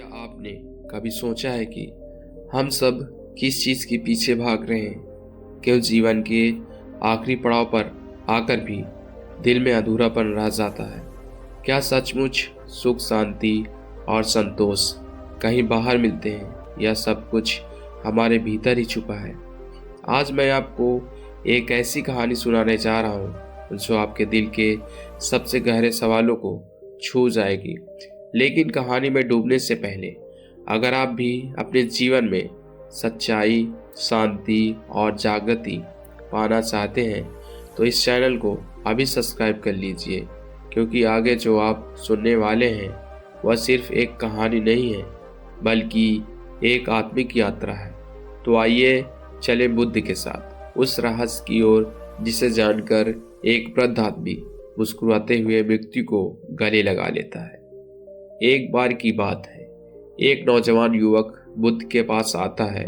क्या आपने कभी सोचा है कि हम सब किस चीज़ के पीछे भाग रहे हैं? क्यों जीवन के आखिरी पड़ाव पर आकर भी दिल में अधूरापन रह जाता है? क्या सचमुच सुख, शांति और संतोष कहीं बाहर मिलते हैं या सब कुछ हमारे भीतर ही छुपा है? आज मैं आपको एक ऐसी कहानी सुनाने जा रहा हूँ जो आपके दिल के सबसे गहरे सवालों को छू जाएगी। लेकिन कहानी में डूबने से पहले अगर आप भी अपने जीवन में सच्चाई, शांति और जागृति पाना चाहते हैं तो इस चैनल को अभी सब्सक्राइब कर लीजिए, क्योंकि आगे जो आप सुनने वाले हैं वह सिर्फ एक कहानी नहीं है बल्कि एक आत्मिक यात्रा है। तो आइए चले बुद्ध के साथ उस रहस्य की ओर जिसे जानकर एक वृद्ध आदमी मुस्कुराते हुए व्यक्ति को गले लगा लेता है। एक बार की बात है, एक नौजवान युवक बुद्ध के पास आता है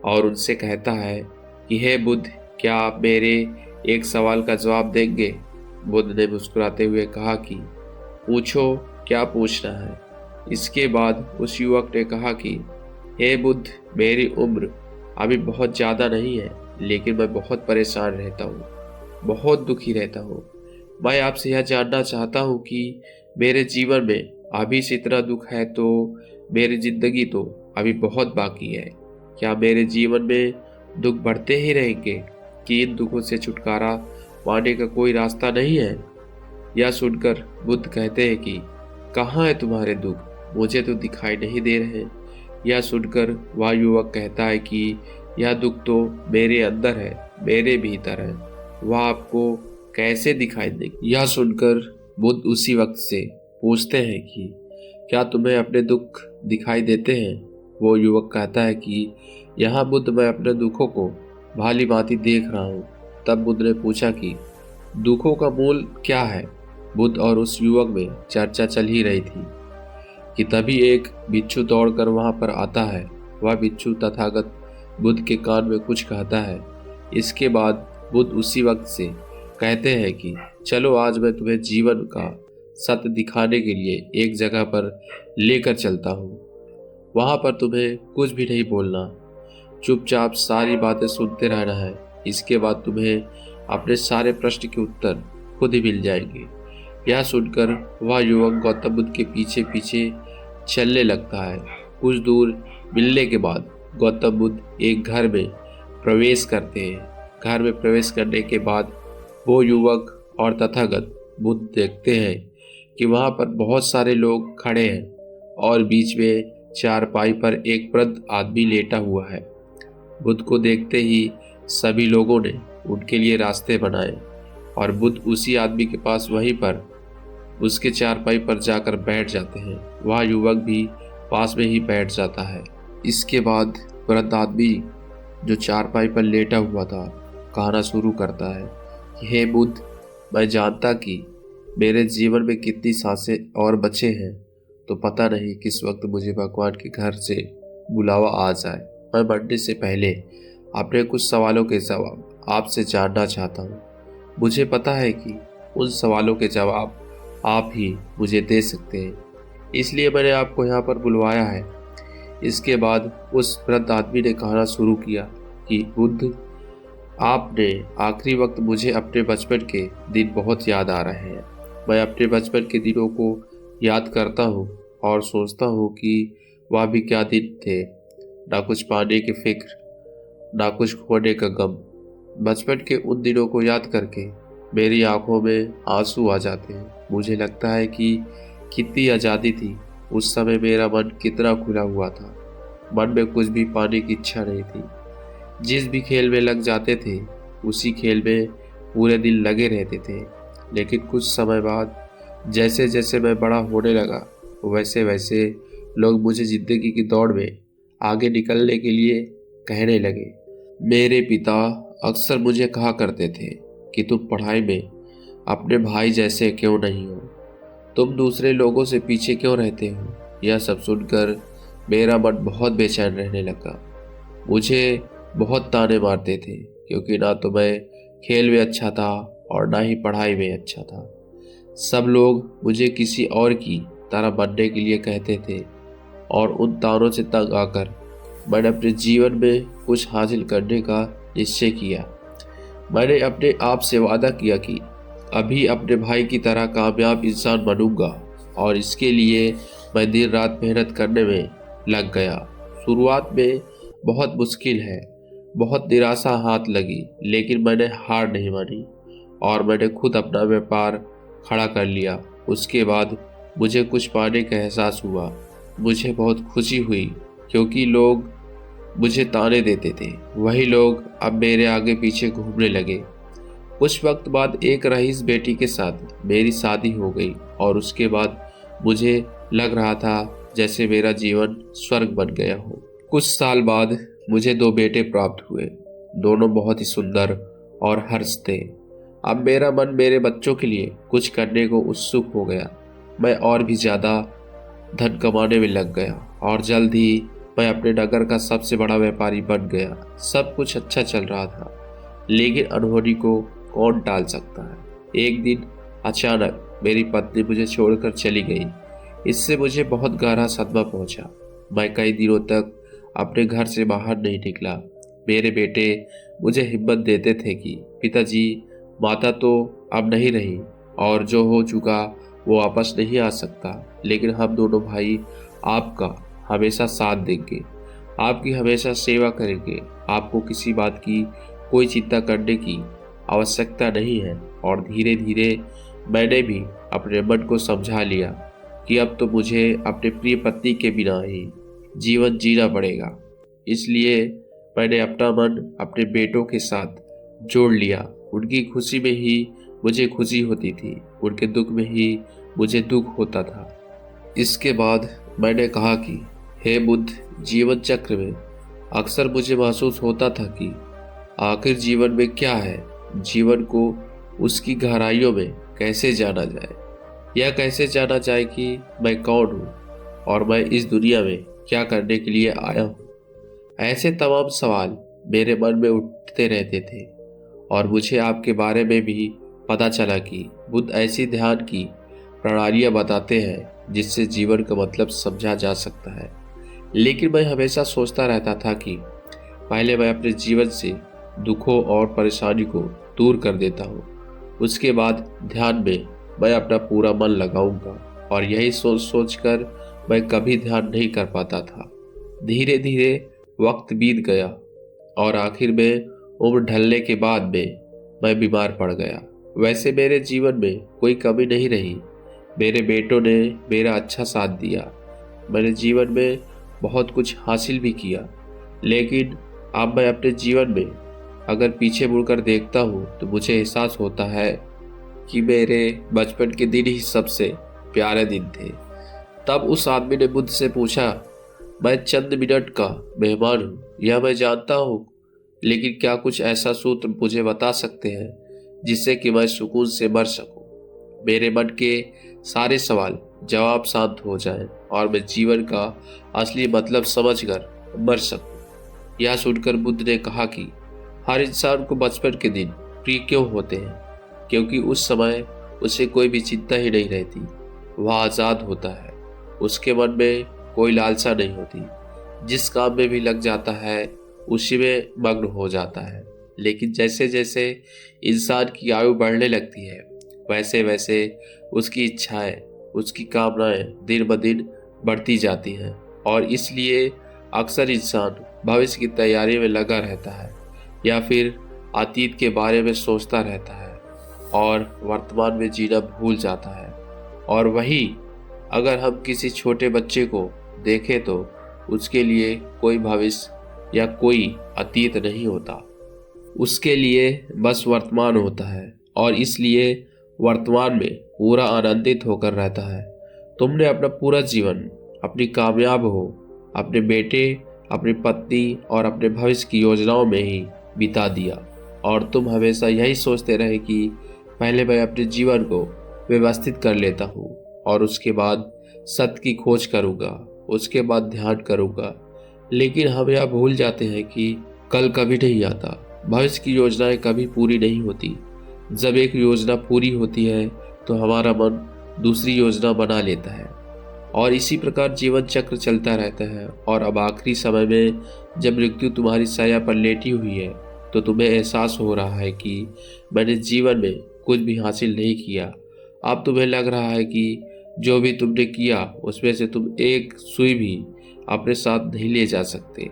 और उनसे कहता है कि हे बुद्ध, क्या आप मेरे एक सवाल का जवाब देंगे? बुद्ध ने मुस्कुराते हुए कहा कि पूछो, क्या पूछना है? इसके बाद उस युवक ने कहा कि हे बुद्ध, मेरी उम्र अभी बहुत ज़्यादा नहीं है, लेकिन मैं बहुत परेशान रहता हूँ, बहुत दुखी रहता हूँ। मैं आपसे यह जानना चाहता हूँ कि मेरे जीवन में अभी से इतना दुख है तो मेरी जिंदगी तो अभी बहुत बाकी है। क्या मेरे जीवन में दुख बढ़ते ही रहेंगे कि इन दुखों से छुटकारा पाने का कोई रास्ता नहीं है? यह सुनकर बुद्ध कहते हैं कि कहाँ है तुम्हारे दुख? मुझे तो दिखाई नहीं दे रहे। यह सुनकर वह युवक कहता है कि यह दुख तो मेरे अंदर है, मेरे भीतर है। वह आपको कैसे दिखाई देंगे? यह सुनकर बुद्ध उसी वक्त से पूछते हैं कि क्या तुम्हें अपने दुख दिखाई देते हैं? वो युवक कहता है कि यहाँ बुद्ध, मैं अपने दुखों को भाली भांति देख रहा हूँ। तब बुद्ध ने पूछा कि दुखों का मूल क्या है? बुद्ध और उस युवक में चर्चा चल ही रही थी कि तभी एक बिच्छू दौड़कर वहां पर आता है। वह बिच्छू तथागत बुद्ध के कान में कुछ कहता है। इसके बाद बुद्ध उसी वक्त से कहते हैं कि चलो, आज मैं तुम्हें जीवन का सत्य दिखाने के लिए एक जगह पर लेकर चलता हूँ। वहां पर तुम्हें कुछ भी नहीं बोलना, चुपचाप सारी बातें सुनते रहना है। इसके बाद तुम्हें अपने सारे प्रश्न के उत्तर खुद ही मिल जाएंगे। यह सुनकर वह युवक गौतम बुद्ध के पीछे पीछे चलने लगता है। कुछ दूर मिलने के बाद गौतम बुद्ध एक घर में प्रवेश करते हैं। घर में प्रवेश करने के बाद वो युवक और तथागत बुद्ध देखते हैं कि वहाँ पर बहुत सारे लोग खड़े हैं और बीच में चारपाई पर एक वृद्ध आदमी लेटा हुआ है। बुद्ध को देखते ही सभी लोगों ने उनके लिए रास्ते बनाए और बुद्ध उसी आदमी के पास वहीं पर उसके चारपाई पर जाकर बैठ जाते हैं। वह युवक भी पास में ही बैठ जाता है। इसके बाद वृद्ध आदमी जो चारपाई पर लेटा हुआ था कहना शुरू करता है कि हे बुद्ध, मैं जानता कि मेरे जीवन में कितनी सांसें और बचे हैं, तो पता नहीं किस वक्त मुझे भगवान के घर से बुलावा आ जाए। मैं मरने से पहले अपने कुछ सवालों के जवाब आपसे जानना चाहता हूँ। मुझे पता है कि उन सवालों के जवाब आप ही मुझे दे सकते हैं, इसलिए मैंने आपको यहाँ पर बुलवाया है। इसके बाद उस वृद्ध आदमी ने कहना शुरू किया कि बुद्ध, आपने आखिरी वक्त मुझे अपने बचपन के दिन बहुत याद आ रहे हैं। मैं अपने बचपन के दिनों को याद करता हूँ और सोचता हूँ कि वह भी क्या दिन थे। ना कुछ पाने की फिक्र, ना कुछ खोने का गम। बचपन के उन दिनों को याद करके मेरी आंखों में आंसू आ जाते हैं। मुझे लगता है कि कितनी आज़ादी थी उस समय। मेरा मन कितना खुला हुआ था। मन में कुछ भी पाने की इच्छा नहीं थी। जिस भी खेल में लग जाते थे उसी खेल में पूरे दिन लगे रहते थे। लेकिन कुछ समय बाद जैसे जैसे मैं बड़ा होने लगा वैसे वैसे लोग मुझे जिंदगी की दौड़ में आगे निकलने के लिए कहने लगे। मेरे पिता अक्सर मुझे कहा करते थे कि तुम पढ़ाई में अपने भाई जैसे क्यों नहीं हो, तुम दूसरे लोगों से पीछे क्यों रहते हो। यह सब सुनकर मेरा मन बहुत बेचैन रहने लगा। मुझे बहुत ताने मारते थे, क्योंकि ना तो मैं खेल में अच्छा था और ना ही पढ़ाई में अच्छा था। सब लोग मुझे किसी और की तरह बनने के लिए कहते थे और उन तारों से तंग आकर मैंने अपने जीवन में कुछ हासिल करने का निश्चय किया। मैंने अपने आप से वादा किया कि अभी अपने भाई की तरह कामयाब इंसान बनूंगा और इसके लिए मैं दिन रात मेहनत करने में लग गया। शुरुआत में बहुत मुश्किल है, बहुत निराशा हाथ लगी, लेकिन मैंने हार नहीं मानी और मैंने खुद अपना व्यापार खड़ा कर लिया। उसके बाद मुझे कुछ पाने का एहसास हुआ। मुझे बहुत खुशी हुई क्योंकि लोग मुझे ताने देते थे, वही लोग अब मेरे आगे पीछे घूमने लगे। कुछ वक्त बाद एक रईस बेटी के साथ मेरी शादी हो गई और उसके बाद मुझे लग रहा था जैसे मेरा जीवन स्वर्ग बन गया हो। कुछ साल बाद मुझे 2 बेटे प्राप्त हुए। दोनों बहुत ही सुंदर और हर्ष थे। अब मेरा मन मेरे बच्चों के लिए कुछ करने को उत्सुक हो गया। मैं और भी ज़्यादा धन कमाने में लग गया और जल्द ही मैं अपने नगर का सबसे बड़ा व्यापारी बन गया। सब कुछ अच्छा चल रहा था, लेकिन अनहोनी को कौन टाल सकता है। एक दिन अचानक मेरी पत्नी मुझे छोड़कर चली गई। इससे मुझे बहुत गहरा सदमा पहुंचा। मैं कई दिनों तक अपने घर से बाहर नहीं निकला। मेरे बेटे मुझे हिम्मत देते थे कि पिताजी, माता तो अब नहीं रही और जो हो चुका वो वापस नहीं आ सकता, लेकिन हम दोनों भाई आपका हमेशा साथ देंगे, आपकी हमेशा सेवा करेंगे। आपको किसी बात की कोई चिंता करने की आवश्यकता नहीं है। और धीरे धीरे मैंने भी अपने मन को समझा लिया कि अब तो मुझे अपने प्रिय पत्नी के बिना ही जीवन जीना पड़ेगा। इसलिए मैंने अपना मन अपने बेटों के साथ जोड़ लिया। उनकी खुशी में ही मुझे खुशी होती थी, उनके दुख में ही मुझे दुख होता था। इसके बाद मैंने कहा कि हे बुद्ध, जीवन चक्र में अक्सर मुझे महसूस होता था कि आखिर जीवन में क्या है, जीवन को उसकी गहराइयों में कैसे जाना जाए, या कैसे जाना जाए कि मैं कौन हूँ और मैं इस दुनिया में क्या करने के लिए आया हूँ। ऐसे तमाम सवाल मेरे मन में उठते रहते थे और मुझे आपके बारे में भी पता चला कि बुद्ध ऐसी ध्यान की प्रणालियाँ बताते हैं जिससे जीवन का मतलब समझा जा सकता है। लेकिन मैं हमेशा सोचता रहता था कि पहले मैं अपने जीवन से दुखों और परेशानी को दूर कर देता हूँ, उसके बाद ध्यान में मैं अपना पूरा मन लगाऊंगा। और यही सोच सोच कर मैं कभी ध्यान नहीं कर पाता था। धीरे धीरे वक्त बीत गया और आखिर में उम्र ढलने के बाद में मैं बीमार पड़ गया। वैसे मेरे जीवन में कोई कमी नहीं रही। मेरे बेटों ने मेरा अच्छा साथ दिया। मैंने जीवन में बहुत कुछ हासिल भी किया, लेकिन अब मैं अपने जीवन में अगर पीछे मुड़कर देखता हूँ तो मुझे एहसास होता है कि मेरे बचपन के दिन ही सबसे प्यारे दिन थे। तब उस आदमी ने मुझसे पूछा, मैं चंद मिनट का मेहमान हूँ, यह मैं जानता हूँ, लेकिन क्या कुछ ऐसा सूत्र मुझे बता सकते हैं जिससे कि मैं सुकून से मर सकूं, मेरे मन के सारे सवाल जवाब शांत हो जाएं और मैं जीवन का असली मतलब समझकर मर सकूं। यह सुनकर बुद्ध ने कहा कि हर इंसान को बचपन के दिन प्रिय क्यों होते हैं, क्योंकि उस समय उसे कोई भी चिंता ही नहीं रहती। वह आज़ाद होता है, उसके मन में कोई लालसा नहीं होती। जिस काम में भी लग जाता है उसी में मग्न हो जाता है। लेकिन जैसे जैसे इंसान की आयु बढ़ने लगती है, वैसे वैसे उसकी इच्छाएं, उसकी कामनाएं दिन ब दिन बढ़ती जाती हैं और इसलिए अक्सर इंसान भविष्य की तैयारी में लगा रहता है या फिर अतीत के बारे में सोचता रहता है और वर्तमान में जीना भूल जाता है। और वही अगर हम किसी छोटे बच्चे को देखें तो उसके लिए कोई भविष्य या कोई अतीत नहीं होता, उसके लिए बस वर्तमान होता है और इसलिए वर्तमान में पूरा आनंदित होकर रहता है। तुमने अपना पूरा जीवन अपनी कामयाब हो, अपने बेटे, अपनी पत्नी और अपने भविष्य की योजनाओं में ही बिता दिया और तुम हमेशा यही सोचते रहे कि पहले मैं अपने जीवन को व्यवस्थित कर लेता हूँ और उसके बाद सत्य की खोज करूँगा, उसके बाद ध्यान करूँगा। लेकिन हम यह भूल जाते हैं कि कल कभी नहीं आता, भविष्य की योजनाएं कभी पूरी नहीं होती। जब एक योजना पूरी होती है तो हमारा मन दूसरी योजना बना लेता है और इसी प्रकार जीवन चक्र चलता रहता है। और अब आखिरी समय में जब मृत्यु तुम्हारी सैया पर लेटी हुई है तो तुम्हें एहसास हो रहा है कि मैंने जीवन में कुछ भी हासिल नहीं किया। अब तुम्हें लग रहा है कि जो भी तुमने किया उसमें से तुम एक सुई भी अपने साथ नहीं ले जा सकते।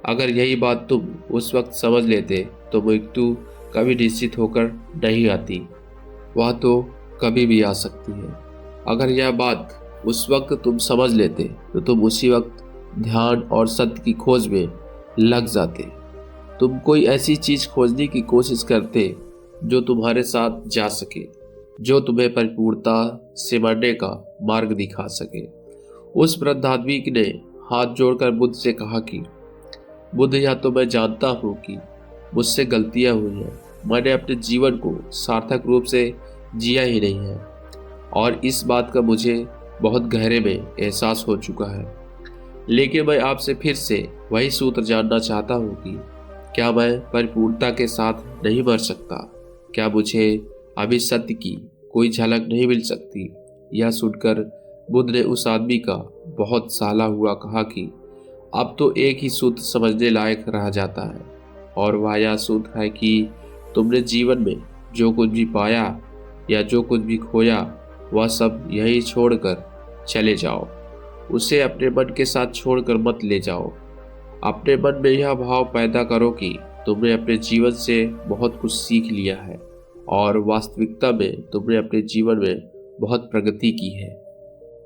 अगर यही बात तुम उस वक्त समझ लेते तो मृत्यु कभी निश्चित होकर नहीं आती, वह तो कभी भी आ सकती है। अगर यह बात उस वक्त तुम समझ लेते तो तुम उसी वक्त ध्यान और सत्य की खोज में लग जाते। तुम कोई ऐसी चीज खोजने की कोशिश करते जो तुम्हारे साथ जा सके, जो तुम्हें परिपूर्णता से मरने का मार्ग दिखा सके। उस वृद्ध आदमी ने हाथ जोड़कर बुद्ध से कहा कि बुद्ध, यह तो मैं जानता हूँ कि मुझसे गलतियां हुई हैं, मैंने अपने जीवन को सार्थक रूप से जिया ही नहीं है और इस बात का मुझे बहुत गहरे में एहसास हो चुका है। लेकिन मैं आपसे फिर से वही सूत्र जानना चाहता हूँ कि क्या मैं परिपूर्णता के साथ नहीं मर सकता? क्या मुझे अभी सत्य की कोई झलक नहीं मिल सकती? यह सुनकर बुद्ध ने उस आदमी का बहुत साला हुआ कहा कि अब तो एक ही सूत्र समझने लायक रह जाता है और वह यह सूत्र है कि तुमने जीवन में जो कुछ भी पाया या जो कुछ भी खोया वह सब यही छोड़कर चले जाओ। उसे अपने मन के साथ छोड़कर मत ले जाओ। अपने मन में यह भाव पैदा करो कि तुमने अपने जीवन से बहुत कुछ सीख लिया है और वास्तविकता में तुमने अपने जीवन में बहुत प्रगति की है,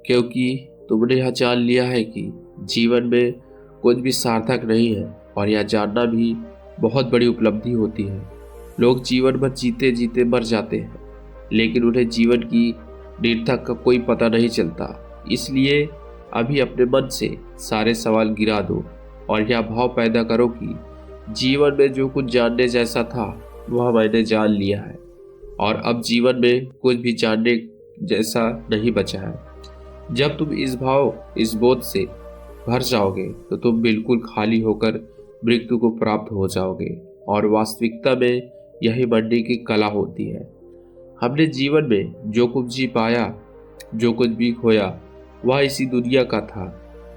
क्योंकि तुमने यह जान लिया है कि जीवन में कुछ भी सार्थक नहीं है और यह जानना भी बहुत बड़ी उपलब्धि होती है। लोग जीवन भर जीते जीते मर जाते हैं, लेकिन उन्हें जीवन की निरर्थक का कोई पता नहीं चलता। इसलिए अभी अपने मन से सारे सवाल गिरा दो और यह भाव पैदा करो कि जीवन में जो कुछ जानने जैसा था वह मैंने जान लिया है और अब जीवन में कुछ भी जानने जैसा नहीं बचा है। जब तुम इस बोध से भर जाओगे तो तुम बिल्कुल खाली होकर मृत्यु को प्राप्त हो जाओगे और वास्तविकता में यही मरने की कला होती है। हमने जीवन में जो कुछ जी पाया, जो कुछ भी खोया, वह इसी दुनिया का था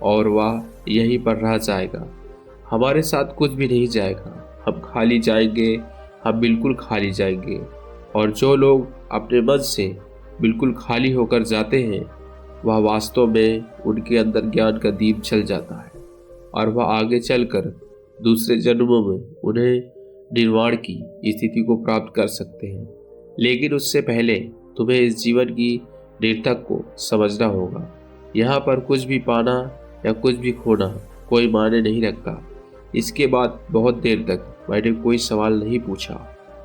और वह यहीं पर रह जाएगा। हमारे साथ कुछ भी नहीं जाएगा। हम खाली जाएंगे, हम बिल्कुल खाली जाएंगे। और जो लोग अपने मन से बिल्कुल खाली होकर जाते हैं वह वास्तव में उनके अंदर ज्ञान का दीप जल जाता है और वह आगे चलकर दूसरे जन्मों में उन्हें निर्वाण की स्थिति को प्राप्त कर सकते हैं। लेकिन उससे पहले तुम्हें इस जीवन की निरर्थक को समझना होगा। यहाँ पर कुछ भी पाना या कुछ भी खोना कोई मायने नहीं रखता। इसके बाद बहुत देर तक मैंने कोई सवाल नहीं पूछा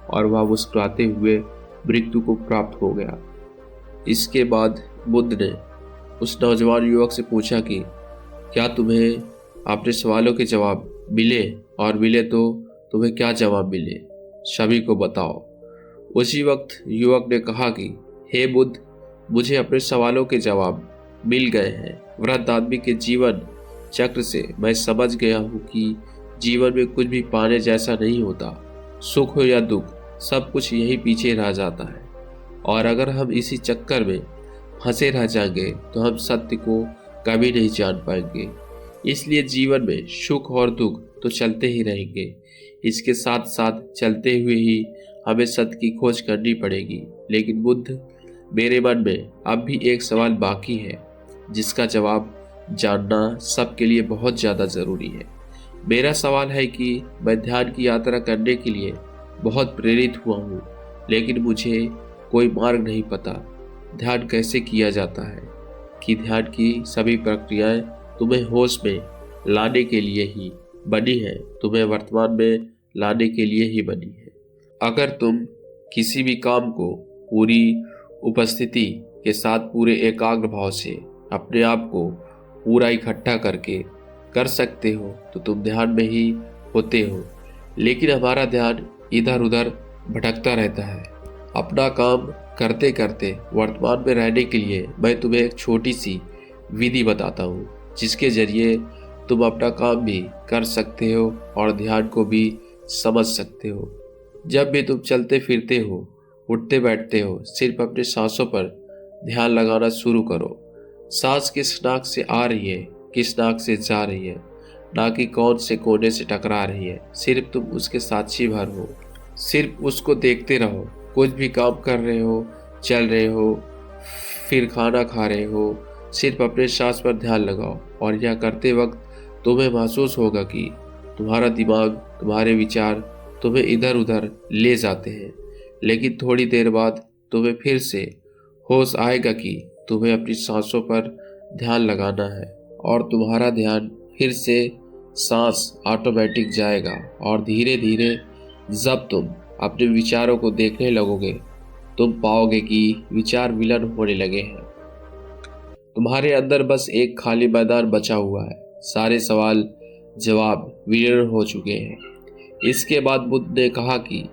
और वह मुस्कुराते हुए मृत्यु को प्राप्त हो गया। इसके बाद बुद्ध ने उस नौजवान युवक से पूछा कि क्या तुम्हें अपने सवालों के जवाब मिले, और मिले तो तुम्हें क्या जवाब मिले, सभी को बताओ। उसी वक्त युवक ने कहा कि हे बुद्ध, मुझे अपने सवालों के जवाब मिल गए हैं। वृद्ध आदमी के जीवन चक्र से मैं समझ गया हूँ कि जीवन में कुछ भी पाने जैसा नहीं होता। सुख हो या दुख, सब कुछ यही पीछे रह जाता है और अगर हम इसी चक्कर में फंसे रह जाएंगे तो हम सत्य को कभी नहीं जान पाएंगे। इसलिए जीवन में सुख और दुख तो चलते ही रहेंगे। इसके साथ साथ चलते हुए ही हमें सत्य की खोज करनी पड़ेगी। लेकिन बुद्ध, मेरे मन में अब भी एक सवाल बाकी है जिसका जवाब जानना सबके लिए बहुत ज़्यादा ज़रूरी है। मेरा सवाल है कि मैं ध्यान की यात्रा करने के लिए बहुत प्रेरित हुआ हूँ, लेकिन मुझे कोई मार्ग नहीं पता। ध्यान कैसे किया जाता है कि ध्यान की सभी प्रक्रियाएं तुम्हें होश में लाने के लिए ही बनी है, तुम्हें वर्तमान में लाने के लिए ही बनी है। अगर तुम किसी भी काम को पूरी उपस्थिति के साथ पूरे एकाग्र भाव से अपने आप को पूरा इकट्ठा करके कर सकते हो तो तुम ध्यान में ही होते हो। लेकिन हमारा ध्यान इधर उधर भटकता रहता है। अपना काम करते करते वर्तमान में रहने के लिए मैं तुम्हें एक छोटी सी विधि बताता हूँ जिसके जरिए तुम अपना काम भी कर सकते हो और ध्यान को भी समझ सकते हो। जब भी तुम चलते फिरते हो, उठते बैठते हो, सिर्फ अपने सांसों पर ध्यान लगाना शुरू करो। सांस किस नाक से आ रही है, किस नाक से जा रही है, ना कि कौन से कोने से टकरा रही है। सिर्फ तुम उसके साक्षी भर हो, सिर्फ उसको देखते रहो। कुछ भी काम कर रहे हो, चल रहे हो, फिर खाना खा रहे हो, सिर्फ अपने सांस पर ध्यान लगाओ। और यह करते वक्त तुम्हें महसूस होगा कि तुम्हारा दिमाग, तुम्हारे विचार तुम्हें इधर उधर ले जाते हैं, लेकिन थोड़ी देर बाद तुम्हें फिर से होश आएगा कि तुम्हें अपनी सांसों पर ध्यान लगाना है, और तुम्हारा ध्यान फिर से सांस ऑटोमेटिक जाएगा। और धीरे धीरे जब तुम अपने विचारों को देखने लगोगे, तुम पाओगे कि विचार विलन होने लगे हैं। तुम्हारे अंदर बस एक खाली मैदान बचा हुआ है। सारे सवाल जवाब विलीन हो चुके हैं। इसके बाद बुद्ध ने कहा कि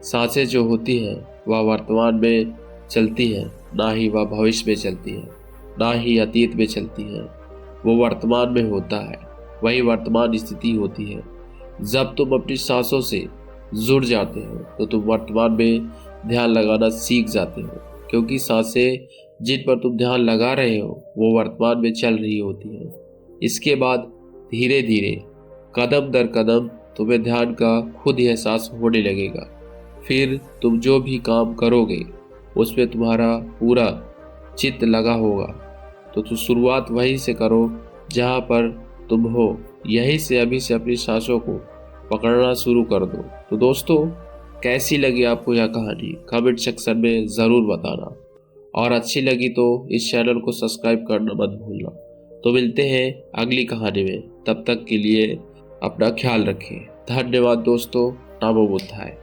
सांसें जो होती हैं वह वर्तमान में चलती हैं, ना ही वह भविष्य में चलती हैं, ना ही अतीत में चलती हैं। वो वर्तमान में होता है, वही वर्तमान स्थिति होती है। जब तुम अपनी सांसों से जुड़ जाते हो तो तुम वर्तमान में ध्यान लगाना सीख जाते हो, क्योंकि सांसें जिन पर तुम ध्यान लगा रहे हो वो वर्तमान में चल रही होती हैं। इसके बाद धीरे धीरे कदम दर कदम तुम्हें ध्यान का खुद ही एहसास होने लगेगा। फिर तुम जो भी काम करोगे उसमें तुम्हारा पूरा चित्त लगा होगा। तो तुम शुरुआत वहीं से करो जहाँ पर तुम हो। यहीं से अभी से अपनी सांसों को पकड़ना शुरू कर दो। तो दोस्तों, कैसी लगी आपको यह कहानी कमेंट सेक्शन में ज़रूर बताना, और अच्छी लगी तो इस चैनल को सब्सक्राइब करना मत भूलना। तो मिलते हैं अगली कहानी में, तब तक के लिए अपना ख्याल रखें। धन्यवाद दोस्तों। नमो बुद्धाय।